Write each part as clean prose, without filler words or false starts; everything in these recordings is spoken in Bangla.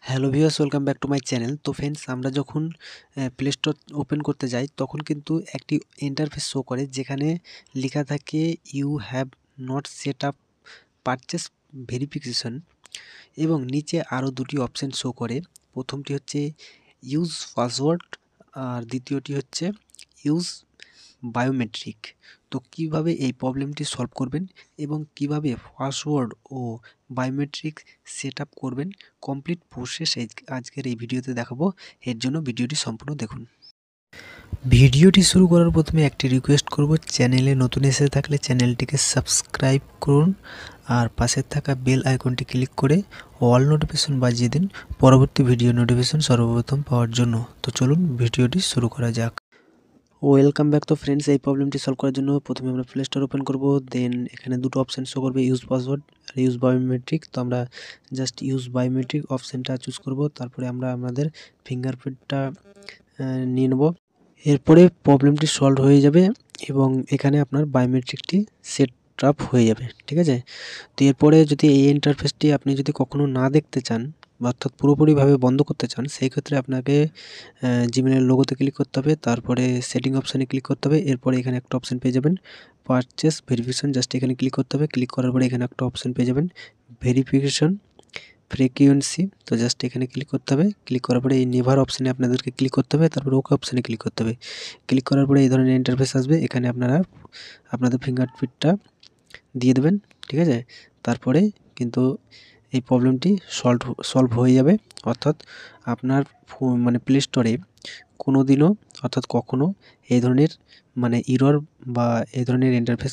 Hello viewers, welcome back to my channel. তো ফ্রেন্ডস, আমরা যখন প্লে স্টোর ওপেন করতে যাই তখন কিন্তু একটি ইন্টারফেস শো করে যেখানে লেখা থাকে you have not set up purchase verification, এবং নিচে আরও দুটি অপশান শো করে। প্রথমটি হচ্ছে ইউজ পাসওয়ার্ড আর দ্বিতীয়টি হচ্ছে ইউজ বায়োমেট্রিক। তো কিভাবে এই প্রবলেমটি সলভ করবেন এবং কিভাবে পাসওয়ার্ড ও বায়োমেট্রিক সেট আপ করবেন, কমপ্লিট প্রসেস আজকের এই ভিডিওতে দেখাবো। এর জন্য ভিডিওটি সম্পূর্ণ দেখুন। ভিডিওটি শুরু করার প্রথমে একটি রিকোয়েস্ট করব, চ্যানেলে নতুন এসে থাকলে চ্যানেলটিকে সাবস্ক্রাইব করুন আর পাশের থাকা বেল আইকনটি ক্লিক করে অল নোটিফিকেশন বাজিয়ে দিন পরবর্তী ভিডিও নোটিফিকেশন সর্বপ্রথম পাওয়ার জন্য। তো চলুন ভিডিওটি শুরু করা যাক। Welcome back. তো ফ্রেন্ডস, এই প্রবলেমটি সলভ করার জন্য প্রথমে আমরা প্লে স্টোর ওপেন করব। দেন এখানে দুটো অপশান শো করবে, ইউজ পাসওয়ার্ড আর ইউজ বায়োমেট্রিক। তো আমরা জাস্ট ইউজ বায়োমেট্রিক অপশানটা চুজ করব। তারপরে আমরা আমাদের ফিঙ্গারপ্রিন্টটা নিয়ে নেব। এরপরে প্রবলেমটি সলভ হয়ে যাবে এবং এখানে আপনার বায়োমেট্রিকটি সেট আপ হয়ে যাবে। ঠিক আছে। তো এরপরে যদি এই ইন্টারফেসটি আপনি যদি কখনো না দেখতে চান, অর্থাৎ পুরোপুরিভাবে বন্ধ করতে চান, সেই ক্ষেত্রে আপনাকে জিমেলের লোগোতে ক্লিক করতে হবে, তারপরে সেটিং অপশানে ক্লিক করতে হবে। এরপরে এখানে একটা অপশান পেয়ে যাবেন পারচেস ভেরিফিকেশন, জাস্ট এখানে ক্লিক করতে হবে। ক্লিক করার পরে এখানে একটা অপশান পেয়ে যাবেন ভেরিফিকেশন ফ্রিকোয়েন্সি। তো জাস্ট এখানে ক্লিক করতে হবে। ক্লিক করার পরে এই নেভার অপশানে আপনাদেরকে ক্লিক করতে হবে, তারপরে ওকে অপশানে ক্লিক করতে হবে। ক্লিক করার পরে এই ধরনের ইন্টারফেস আসবে। এখানে আপনারা আপনাদের ফিঙ্গারপ্রিন্টটা দিয়ে দেবেন। ঠিক আছে। তারপরে কিন্তু এই প্রবলেমটি সলভ হয়ে যাবে। অর্থাৎ আপনার মানে প্লে স্টোরে কোনো দিনও অর্থাৎ কখনও এই ধরনের মানে ইরর বা এই ধরনের ইন্টারফেস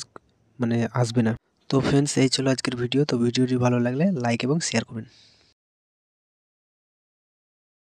মানে আসবে না। তো ফ্রেন্ডস, এই ছিল আজকের ভিডিও। তো ভিডিওটি ভালো লাগলে লাইক এবং শেয়ার করবেন।